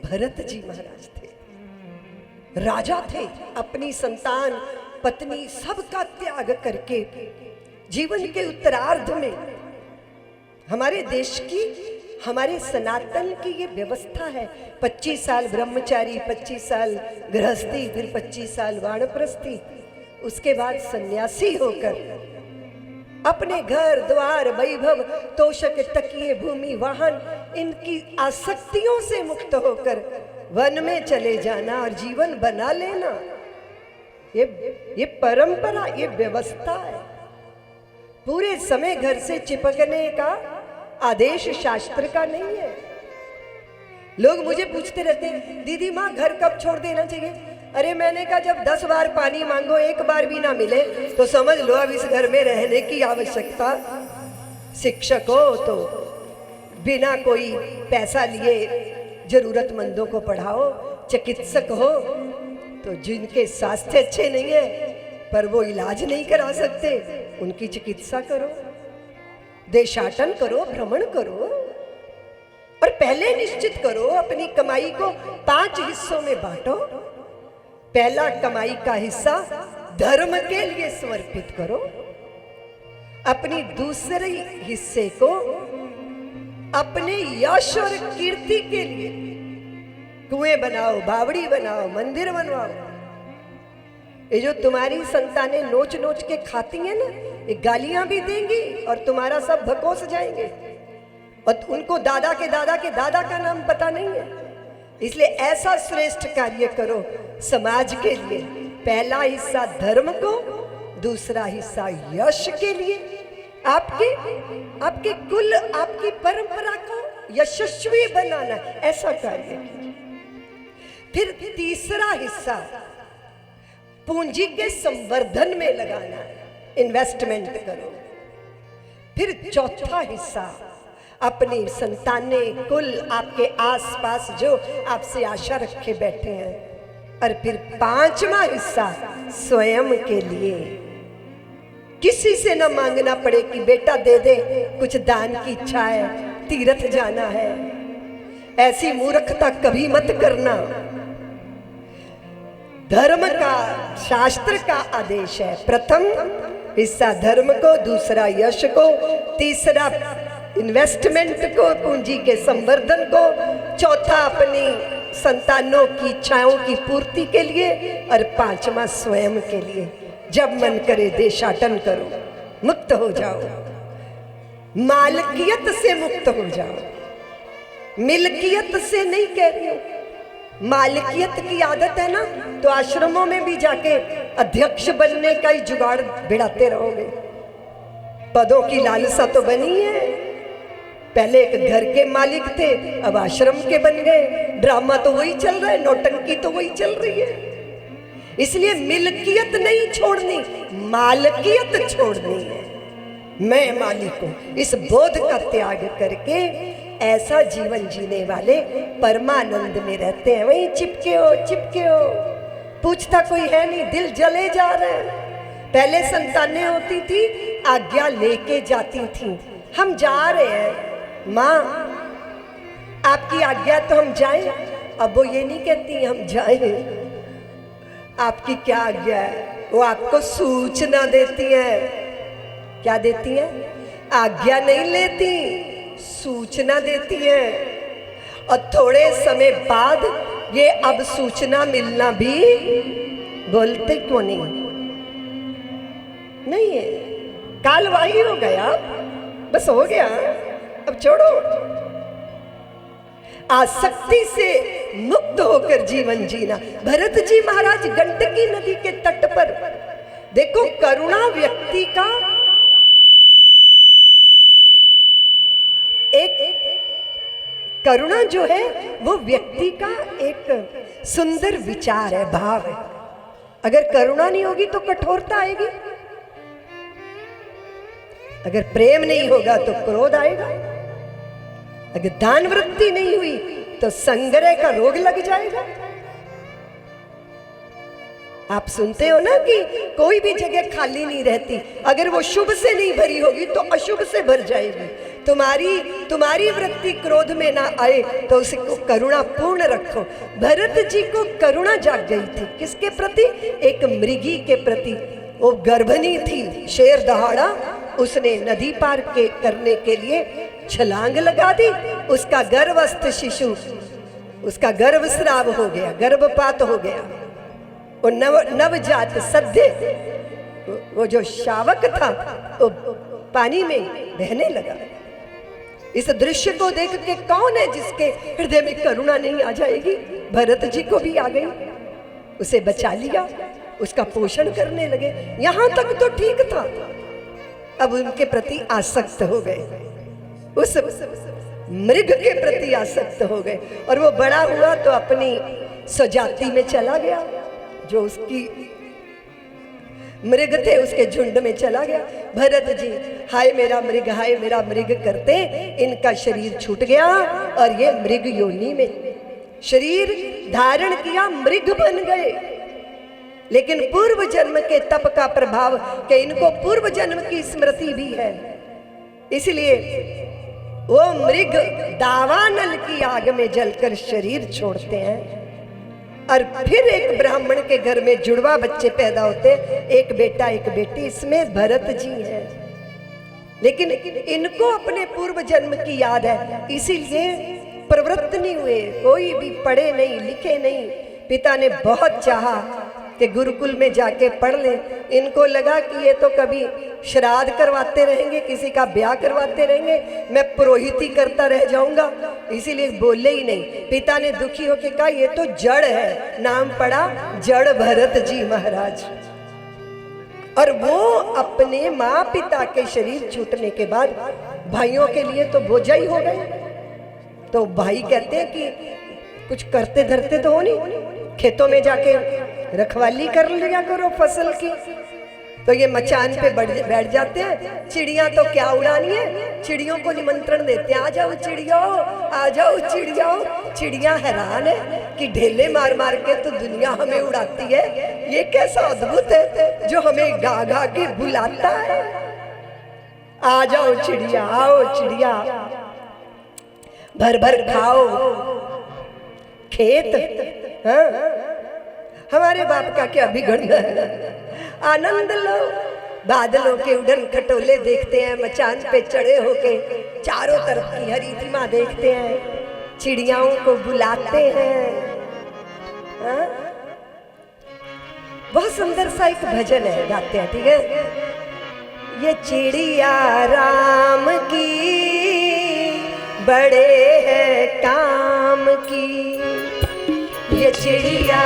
भरत जी महाराज थे, राजा थे। अपनी संतान, पत्नी, सबका त्याग करके जीवन के उत्तरार्ध में हमारे देश की, हमारे सनातन की ये व्यवस्था है। 25 साल ब्रह्मचारी, 25 साल गृहस्थी, फिर 25 साल वानप्रस्थी, उसके बाद सन्यासी होकर अपने घर द्वार, वैभव, तोषक, तकिए, भूमि, वाहन, इनकी आसक्तियों से मुक्त होकर वन में चले जाना और जीवन बना लेना, ये परंपरा, ये व्यवस्था है। पूरे समय घर से चिपकने का आदेश शास्त्र का नहीं है। लोग मुझे पूछते रहते हैं, दीदी माँ घर कब छोड़ देना चाहिए? अरे मैंने कहा जब 10 बार पानी मांगो, एक बार भी ना मिले तो समझ लो अब इस घर में रहने की आवश्यकता। शिक्षक हो तो बिना कोई पैसा लिए जरूरतमंदों को पढ़ाओ, चिकित्सक हो तो जिनके स्वास्थ्य अच्छे नहीं है पर वो इलाज नहीं करा सकते, उनकी चिकित्सा करो, देशाटन करो, भ्रमण करो, और पहले निश्चित करो अपनी कमाई को 5 हिस्सों में बांटो। पहला कमाई का हिस्सा धर्म के लिए समर्पित करो, अपनी दूसरे हिस्से को अपने यश और कीर्ति के लिए कुएं बनाओ, बावड़ी बनाओ, मंदिर बनवाओ। ये जो तुम्हारी संतानें नोच नोच के खाती हैं ना, ये गालियां भी देंगी और तुम्हारा सब भकोस जाएंगे, और उनको दादा के दादा के दादा का नाम पता नहीं है। इसलिए ऐसा श्रेष्ठ कार्य करो समाज के लिए। पहला हिस्सा धर्म को, दूसरा हिस्सा यश के लिए, आपके कुल, आपकी परंपरा को यशस्वी बनाना, ऐसा कार्य। फिर तीसरा हिस्सा पूंजी के संवर्धन में लगाना, इन्वेस्टमेंट करो। फिर चौथा हिस्सा अपनी संतानें, कुल, आपके आसपास जो आपसे आशा रखे बैठे हैं। और फिर 5वां हिस्सा स्वयं के लिए, किसी से न मांगना पड़े कि बेटा दे दे, कुछ दान की इच्छा है, तीर्थ जाना है, ऐसी मूर्खता कभी मत करना। धर्म का, शास्त्र का आदेश है, प्रथम हिस्सा धर्म को, दूसरा यश को, तीसरा इन्वेस्टमेंट को, पूंजी के संवर्धन को, चौथा अपनी संतानों की इच्छाओं की पूर्ति के लिए, और 5वां स्वयं के लिए। जब मन करे देशाटन करो, मुक्त हो जाओ, मालकियत से मुक्त हो जाओ। मिल्कियत से नहीं कह रही हूं, मालकियत की आदत है ना तो आश्रमों में भी जाके अध्यक्ष बनने का ही जुगाड़ भिड़ाते रहोगे। पदों की लालसा तो बनी है, पहले एक घर के मालिक थे, अब आश्रम के बन गए। ड्रामा तो वही चल रहा है, नौटंकी तो वही चल रही है। इसलिए मिल्कियत नहीं छोड़नी, मालकियत छोड़नी है। मैं मालिक हूं, इस बोध का त्याग करके ऐसा जीवन जीने वाले परमानंद में रहते हैं। वहीं चिपके हो, पूछता कोई है नहीं, दिल जले जा रहे हैं। पहले संतानें होती थी, आज्ञा लेके जाती थी, हम जा रहे हैं माँ, आपकी आज्ञा तो हम जाएं। अब वो ये नहीं कहती हम जाएं, आपकी क्या आज्ञा है, वो आपको सूचना देती है। क्या देती है? आज्ञा नहीं लेती, सूचना देती है। और थोड़े समय बाद ये अब सूचना मिलना भी, बोलते क्यों नहीं है, कालवाही हो गया, बस हो गया, अब छोड़ो। आसक्ति से मुक्त होकर जीवन जीना। भरत जी महाराज गंडकी नदी के तट पर, देखो करुणा व्यक्ति का एक करुणा जो है वो व्यक्ति का एक सुंदर विचार है, भाव है। अगर करुणा नहीं होगी तो कठोरता आएगी, अगर प्रेम नहीं होगा तो क्रोध आएगा, अगर दान वृत्ति नहीं हुई तो संग्रह का रोग लग जाएगा। आप सुनते हो ना कि कोई भी जगह खाली नहीं रहती, अगर वो शुभ से नहीं भरी होगी तो अशुभ से भर जाएगी। तुम्हारी वृत्ति क्रोध में ना आए तो उसको करुणा पूर्ण रखो। भरत जी को करुणा जाग गई थी किसके प्रति? एक मृगी के प्रति। वो गर्भणी थी, शेर दहाड़ा, उसने नदी पार करने के लिए छलांग लगा दी। उसका गर्भस्थ शिशु, उसका गर्भस्राव हो गया, गर्भपात हो गया। वो नवजात सद्य, वो जो शावक था वो पानी में बहने लगा। इस दृश्य को देख के कौन है जिसके हृदय में करुणा नहीं आ जाएगी? भरत जी को भी आ गई, उसे बचा लिया, उसका पोषण करने लगे। यहां तक तो ठीक था, अब उनके प्रति आसक्त हो गए, उस मृग के प्रति आसक्त हो गए। और वो बड़ा हुआ तो अपनी स्वजाति में चला गया, जो उसकी मृग थे उसके झुंड में चला गया। भरत जी हाय मेरा मृग, हाय मेरा मृग करते इनका शरीर छूट गया और ये मृग योनि में शरीर धारण किया, मृग बन गए। लेकिन पूर्व जन्म के तप का प्रभाव कि इनको पूर्व जन्म की स्मृति भी है, इसलिए वो मृग दावानल की आग में जलकर शरीर छोड़ते हैं। और फिर एक ब्राह्मण के घर में जुड़वा बच्चे पैदा होते, एक बेटा एक बेटी, इसमें भरत जी हैं। लेकिन इनको अपने पूर्व जन्म की याद है, इसीलिए प्रवृत्त नहीं हुए, कोई भी पढ़े नहीं लिखे नहीं। पिता ने बहुत चाहा कि गुरुकुल में जाके पढ़ ले। इनको लगा कि ये तो कभी श्राद्ध करवाते रहेंगे, किसी का ब्याह करवाते रहेंगे, मैं पुरोहिती करता रह जाऊंगा, इसीलिए बोले ही नहीं। पिता ने दुखी होकर कहा ये तो जड़ है, नाम पड़ा जड़ भरत जी महाराज। और वो अपने माँ पिता के शरीर छूटने के बाद भाइयों के लिए तो बोझा ही हो गए। तो भाई कहते हैं कि कुछ करते धरते तो हो नहीं, खेतों में जाके रखवाली कर लिया करो फसल की। तो ये मचान पे बैठ जाते हैं। चिड़िया तो क्या उड़ानी है, चिड़ियों को निमंत्रण देते हैं, आ जाओ चिड़ियों, आ जाओ चिड़ियों। चिड़िया हैरान है कि ढेले मार मार के तो दुनिया हमें उड़ाती है, ये कैसा अद्भुत है जो हमें गा गा के बुलाता है। आ जाओ चिड़िया, आओ चिड़िया, भर भर खाओ खेत। हाँ, हमारे बाप का क्या बिगड़ना है, आनंद लो। बादलों के उड़न खटोले देखते हैं, मचान पे चढ़े होके चारों तरफ की हरितिमा देखते हैं, चिड़ियाओं को बुलाते हैं। हाँ? बहुत सुंदर सा एक भजन है, गाते हैं, ठीक है। ये चिड़िया राम की बड़े है काम की, ये चिड़िया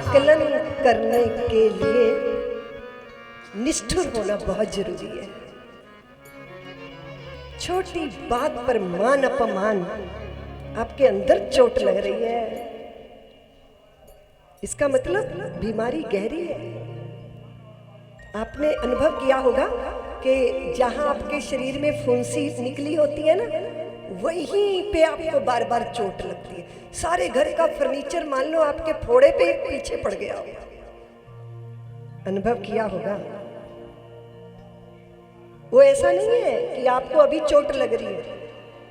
आकलन करने के लिए निष्ठुर होना बहुत जरूरी है। छोटी बात पर मान अपमान, आपके अंदर चोट लग रही है, इसका मतलब बीमारी गहरी है। आपने अनुभव किया होगा कि जहां आपके शरीर में फुंसी निकली होती है ना, वहीं पे आपको बार बार चोट लगती है। सारे घर का फर्नीचर मान लो आपके फोड़े पे पीछे पड़ गया होगा, अनुभव किया होगा। वो ऐसा नहीं है कि आपको अभी चोट लग रही है,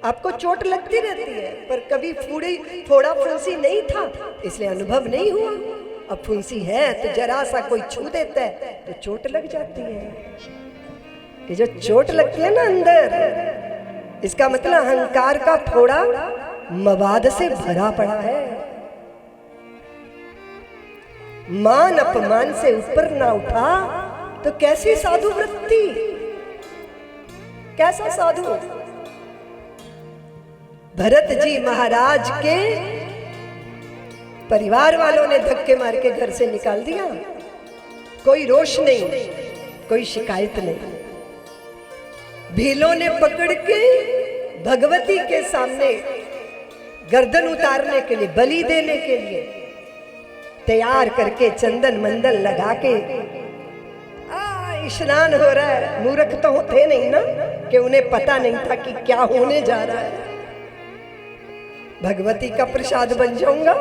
आपको चोट लगती रहती है, पर कभी फोड़ा फुंसी नहीं था इसलिए अनुभव नहीं हुआ। अब फुंसी है तो जरा सा कोई छू देता है तो चोट लग जाती है। ये जो चोट लगती है ना अंदर, इसका मतलब अहंकार का फोड़ा मवाद से भरा पड़ा है। मान अपमान से ऊपर ना उठा तो कैसी साधु वृत्ति, कैसा साधु। भरत जी महाराज के परिवार वालों ने धक्के मार के घर से निकाल दिया, कोई रोष नहीं, कोई शिकायत नहीं। भीलों ने पकड़ के भगवती के सामने गर्दन उतारने के लिए, बलि देने के लिए तैयार करके चंदन मंदन लगा के स्नान हो रहा है। मूर्ख तो थे नहीं ना कि उन्हें पता नहीं था कि क्या होने जा रहा है। भगवती का प्रसाद बन जाऊंगा,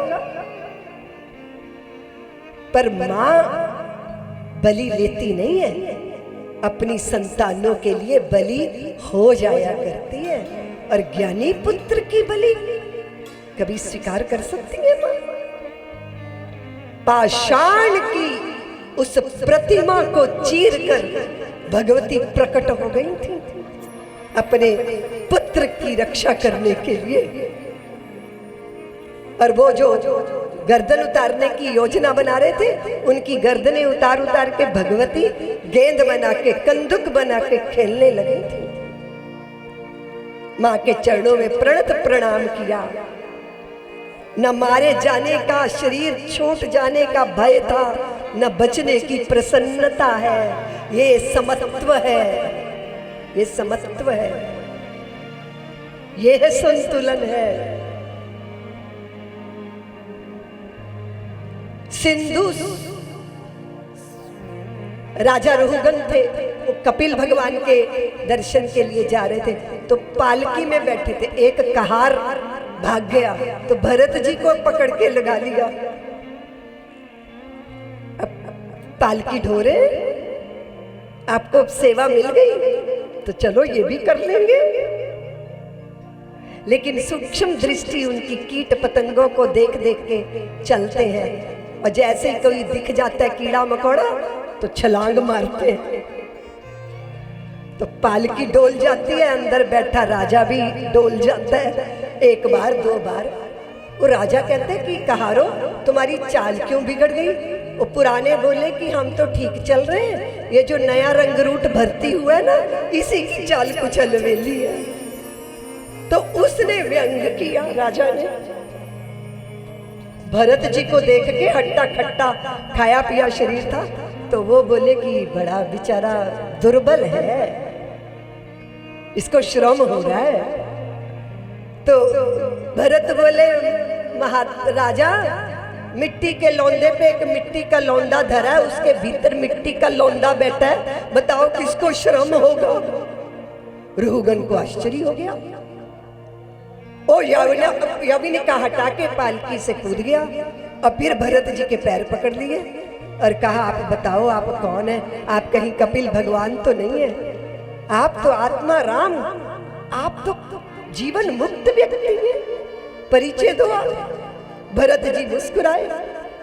पर मां बलि लेती नहीं है, अपनी संतानों के लिए बलि हो जाया करती है। और ज्ञानी पुत्र की बलि कभी स्वीकार कर सकती है मां? पाषाण की उस प्रतिमा को चीरकर भगवती प्रकट हो गई थी अपने पुत्र की रक्षा करने के लिए। और वो जो गर्दन उतारने की योजना बना रहे थे, उनकी गर्दनें उतार उतार के भगवती गेंद बना के, कंदुक बना के खेलने लगी थी। मां के चरणों में प्रणत प्रणाम किया। न मारे जाने का, शरीर छूट जाने का भय था, न बचने की प्रसन्नता है। ये समत्व है, ये समत्व है, ये संतुलन है। सिंधु राजा रहुगन थे, वो कपिल भगवान के दर्शन के लिए जा रहे थे, तो पालकी में बैठे थे। एक कहार भाग गया तो भरत जी को पकड़ के लगा लिया। अब पालकी ढोरे, आपको सेवा मिल गई तो चलो ये भी कर लेंगे। लेकिन सूक्ष्म दृष्टि उनकी कीट पतंगों को देख देख के चलते हैं, और जैसे ही कोई दिख जाता है कीड़ा मकोड़ा तो छलांग मारते हैं। तो पालकी डोल जाती है, अंदर बैठा राजा भी डोल जाता है। एक बार दो बार वो राजा कहते हैं कि कहारो तुम्हारी चाल क्यों बिगड़ गई? वो पुराने बोले कि हम तो ठीक चल रहे हैं, ये जो नया रंग रूट भर्ती हुआ है ना, इसी की चाल कुछ अलवेली है। तो उसने व्यंग किया राजा ने। भरत जी को देख के हट्टा खट्टा खाया पिया शरीर था, तो वो बोले कि बड़ा बेचारा दुर्बल है, इसको श्रम हो रहा है। तो भरत बोले महाराजा, मिट्टी के लौंदे पे एक मिट्टी का लौंदा धरा है, उसके भीतर मिट्टी का लौंदा बैठा है, बताओ किसको श्रम होगा? रहुगन को आश्चर्य हो गया। ओ यवनिका हटा के पालकी से कूद गया और फिर भरत जी के पैर पकड़ लिए और कहा, आप बताओ आप कौन है? आप कहीं कपिल भगवान तो नहीं है? आप तो आत्मा राम, आप तो जीवन मुक्त व्यक्ति हैं, परिचय दो आप। भरत जी मुस्कुराए,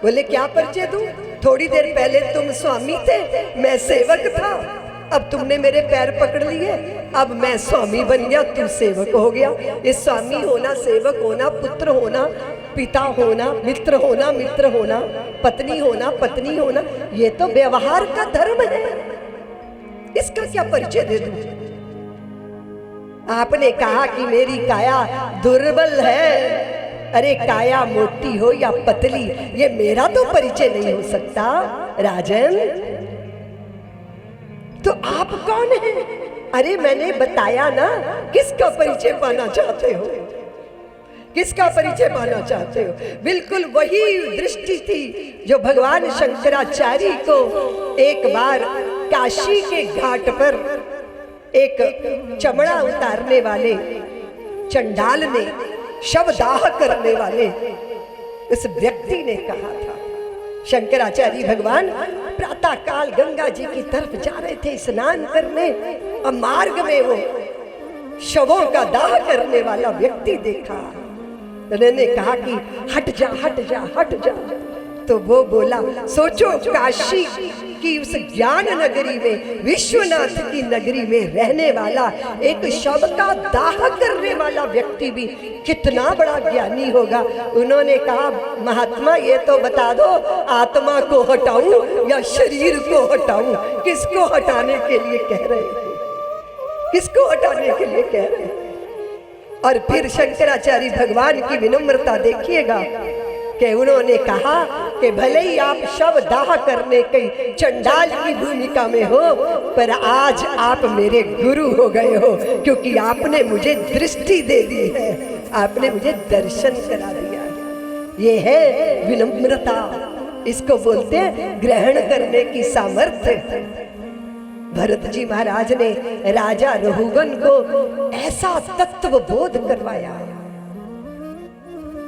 बोले क्या परिचय दूं? थोड़ी देर पहले तुम स्वामी थे, मैं सेवक था, अब तुमने मेरे पैर पकड़ लिए, अब मैं स्वामी बन गया, तू सेवक हो गया। ये स्वामी होना, सेवक होना, पुत्र होना, पिता होना, मित्र होना, मित्र होना, पत्नी होना, पत्नी होना, ये तो व्यवहार का धर्म है, इसका क्या परिचय दे दूं? आपने कहा कि मेरी काया दुर्बल है, अरे काया मोटी हो या पतली, ये मेरा तो परिचय नहीं हो सकता राजन। तो आप कौन हैं? अरे मैंने बताया ना, किसका परिचय पाना चाहते हो? किसका परिचय पाना चाहते हो? बिल्कुल वही दृष्टि थी जो भगवान शंकराचार्य को एक बार काशी के घाट पर एक चमड़ा उतारने वाले चंडाल ने, शवदाह करने वाले उस व्यक्ति ने कहा था। शंकराचार्य भगवान प्रातः काल गंगा जी की तरफ जा रहे थे स्नान करने, और मार्ग में वो शवों का दाह करने वाला व्यक्ति देखा। उन्होंने कहा कि हट जा हट जा हट जा। तो वो बोला, सोचो काशी की उस ज्ञान नगरी में, विश्वनाथ की नगरी में रहने वाला एक शव का दाह करने वाला व्यक्ति भी कितना बड़ा ज्ञानी होगा। उन्होंने कहा, महात्मा ये तो बता दो, आत्मा को हटाऊं या शरीर को हटाऊं? किसको हटाने के लिए कह रहे हैं? किसको हटाने के लिए कह रहे हैं? और फिर शंकराचार्य भगवान की विनम्रता देखिएगा कि उन्होंने कहा कि भले ही आप शव दाह करने की चंडाल की भूमिका में हो, पर आज आप मेरे गुरु हो गए हो, क्योंकि आपने मुझे दृष्टि दे दी है, आपने मुझे दर्शन करा दिया है। ये है विनम्रता, इसको बोलते हैं ग्रहण करने की सामर्थ्य। भरत जी महाराज ने राजा रघुगन को ऐसा तत्व बोध करवाया,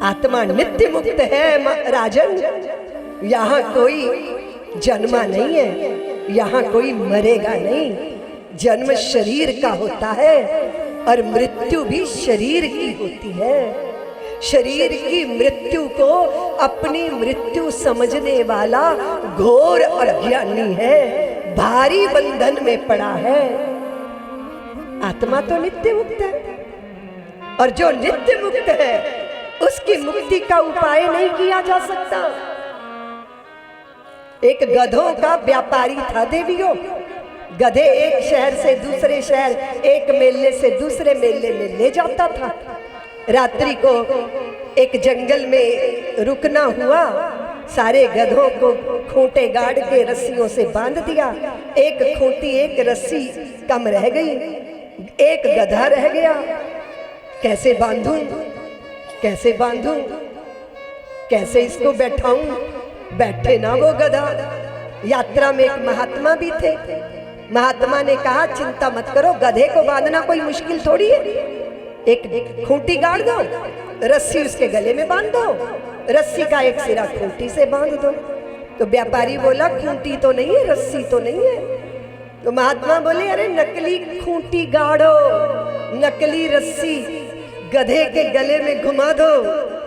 आत्मा नित्य मुक्त है राजन, यहाँ कोई जन्मा नहीं है, यहाँ कोई मरेगा नहीं। जन्म शरीर का होता है और मृत्यु भी शरीर की होती है। शरीर की मृत्यु को अपनी मृत्यु समझने वाला घोर अज्ञानी है, भारी बंधन में पड़ा है। आत्मा तो नित्य मुक्त है, और जो नित्य मुक्त है उसकी मुक्ति का उपाय नहीं किया जा सकता। एक गधों का व्यापारी था देवियों। गधे एक शहर से दूसरे शहर, एक मेले से दूसरे मेले में ले जाता था। रात्रि को एक जंगल में रुकना हुआ, सारे गधों को खूंटे गाड़ के रस्सियों से बांध दिया। एक खूंटी, एक रस्सी कम रह गई, एक गधा रह गया। कैसे बांधूं, कैसे बांधूं, कैसे इसको बैठाऊं? बैठे ना वो गधा। यात्रा में एक महात्मा भी थे। महात्मा ने कहा, चिंता मत करो, गधे को बांधना कोई मुश्किल थोड़ी है। एक खूंटी गाड़ दो, रस्सी उसके गले में बांध दो, रस्सी का एक सिरा खूंटी से बांध दो। तो व्यापारी बोला, खूंटी तो नहीं है, रस्सी तो नहीं है। तो महात्मा बोले, अरे नकली खूंटी गाड़ो, नकली रस्सी गधे के गले में घुमा दो,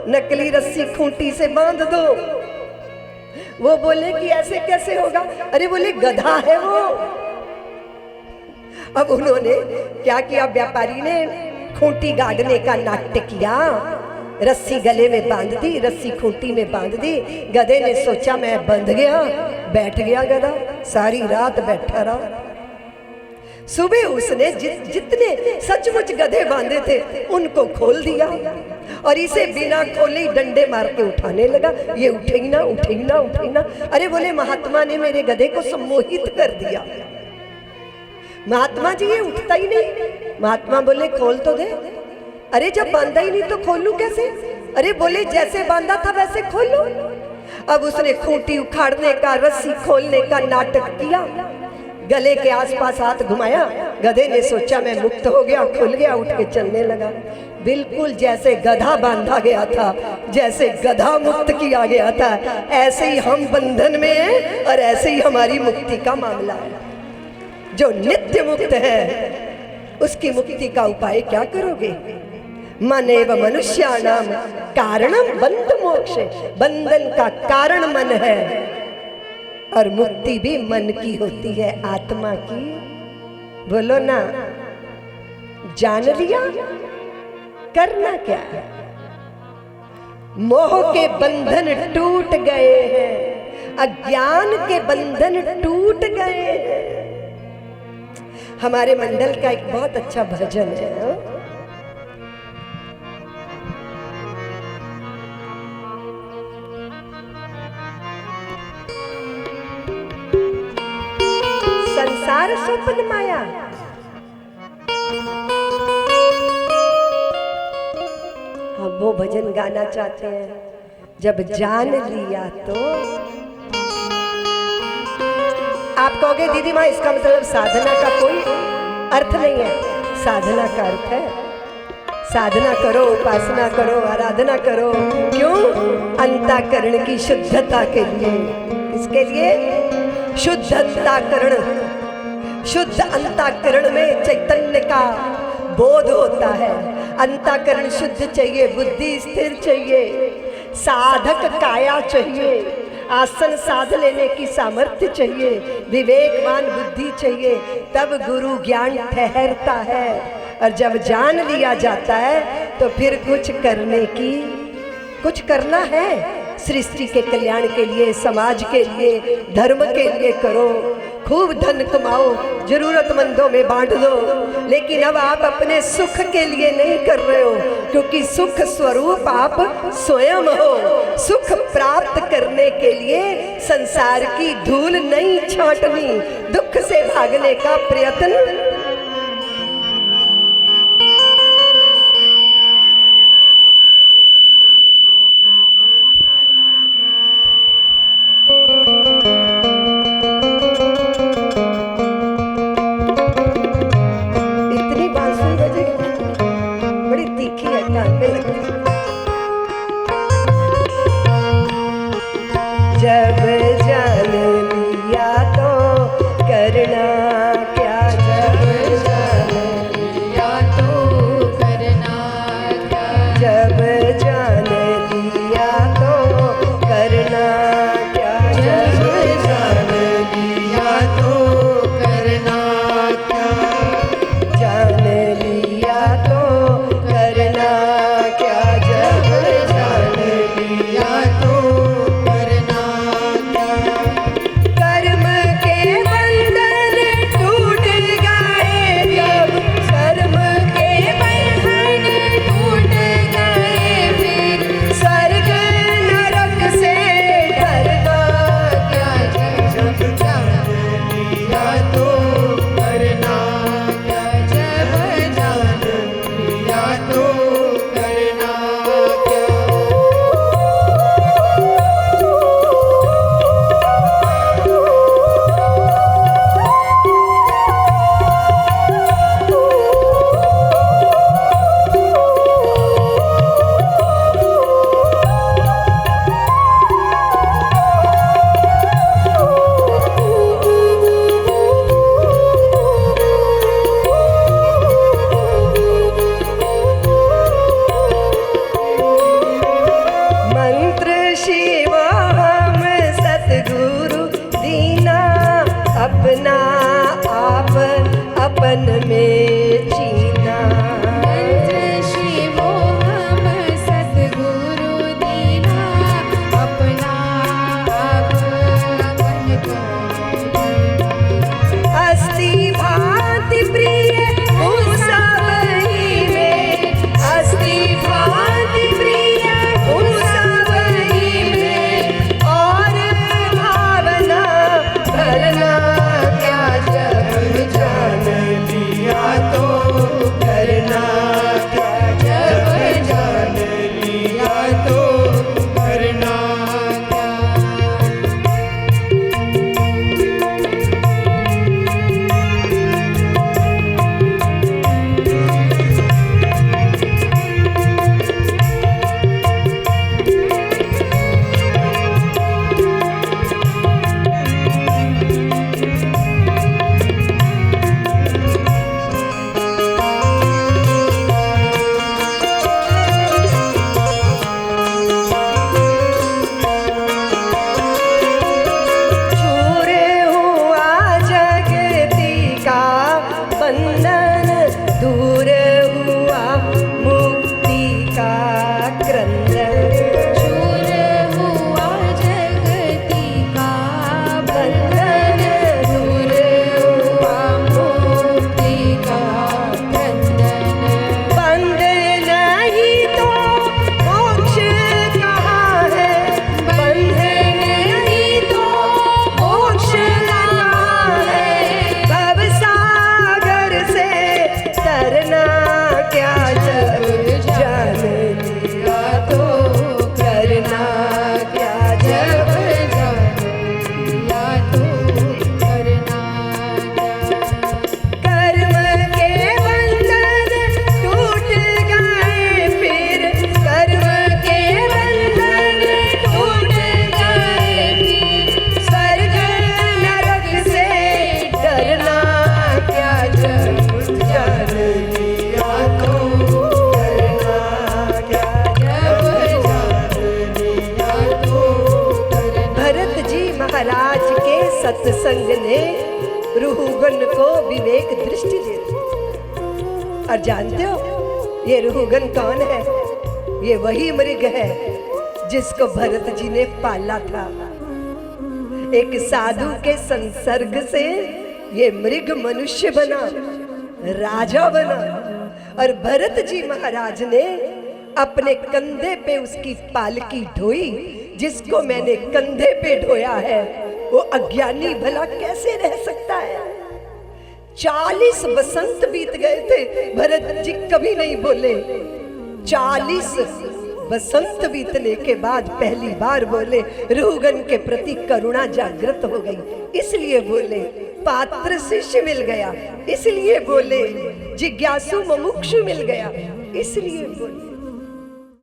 नकली रस्सी खूंटी से बांध दो। वो बोले कि ऐसे कैसे होगा? अरे बोले, गधा है वो। अब उन्होंने क्या किया, व्यापारी ने खूंटी गाड़ने का नाट्य किया, रस्सी गले में बांध दी, रस्सी खूंटी में बांध दी। गधे ने सोचा मैं बंध गया, बैठ गया गधा, सारी रात बैठा रहा। सुबह उसने जितने सचमुच गधे बांधे थे उनको खोल दिया, और इसे बिना खोले डंडे मार के उठाने लगा। ये उठे ही ना, उठे ही ना, उठे ही ना। अरे बोले, महात्मा ने मेरे गधे को सम्मोहित कर दिया। महात्मा जी ये उठता ही नहीं। महात्मा बोले, खोल तो दे। अरे जब बांधा ही नहीं तो खोलूं कैसे? अरे बोले, जैसे बांधा था वैसे खोल लो। अब उसने खूंटी उखाड़ने का, रस्सी खोलने का नाटक किया, गले के आसपास हाथ घुमाया। गधे ने सोचा मैं मुक्त हो गया, खुल गया, उठ के चलने लगा। बिल्कुल जैसे गधा बांधा गया था, जैसे गधा मुक्त किया गया था, ऐसे ही हम बंधन में हैं और ऐसे ही हमारी मुक्ति का मामला है। जो नित्य मुक्त है उसकी मुक्ति का उपाय क्या करोगे? मन एवं मनुष्याणाम कारणम बंध मोक्ष। बंधन का कारण मन है और मुक्ति भी मन की होती है, आत्मा की। बोलो ना, जान लिया? करना क्या है? मोह के बंधन टूट गए हैं, अज्ञान के बंधन टूट गए हैं। हमारे मंडल का एक बहुत अच्छा भजन है, संसार स्वप्न माया। हम वो भजन गाना चाहते हैं, जब जान लिया तो। आप कहोगे दीदी माँ इसका मतलब साधना का कोई अर्थ नहीं है। साधना का अर्थ है साधना करो, उपासना करो, आराधना करो। क्यों? अंतःकरण की शुद्धता के लिए। किसके लिए? शुद्ध अंतःकरण। शुद्ध अंतःकरण में चैतन्य का बोध होता है। अंतःकरण शुद्ध चाहिए, बुद्धि स्थिर चाहिए, साधक काया चाहिए, आसन साध लेने की सामर्थ्य चाहिए, विवेकवान बुद्धि चाहिए, तब गुरु ज्ञान ठहरता है। और जब जान लिया जाता है तो फिर कुछ करना है। सृष्टि के कल्याण के लिए, समाज के लिए, धर्म के लिए करो। खूब धन कमाओ, जरूरतमंदों में बांट दो। लेकिन अब आप अपने सुख के लिए नहीं कर रहे हो, क्योंकि सुख स्वरूप आप स्वयं हो। सुख प्राप्त करने के लिए संसार की धूल नहीं छांटनी, दुख से भागने का प्रयत्न। जब जान लिया तो करना क्या, जब जान लिया तो करना क्या, जब जान लिया तो करना क्या, जब जान लिया तो करना क्या, जान लिया तो करना क्या, जब जान लिया तो अपना आप अपन में जीना। मंत्र शिवो हम सतगुरु दीना, अपना आप अपन में जीना। अस्थि भांति प्रिय उस सबही में, अस्थि भांति प्रिय उस सबही में, और भावना भरना क्या, जब जान लिया तो और जानते हो ये रुहुगन कौन है? ये वही मृग है जिसको भरत जी ने पाला था। एक साधु के संसर्ग से ये मृग मनुष्य बना, राजा बना, और भरत जी महाराज ने अपने कंधे पे उसकी पालकी ढोई। जिसको मैंने कंधे पे ढोया है वो अज्ञानी भला कैसे रह सकता है? 40 बसंत बीत गए थे, भरत जी कभी नहीं बोले। 40 बसंत बीतने के बाद पहली बार बोले। रुहुगन के प्रति करुणा जागृत हो गई, इसलिए बोले। पात्र शिष्य मिल गया, इसलिए बोले। जिज्ञासु मुमुक्षु मिल गया, इसलिए बोले।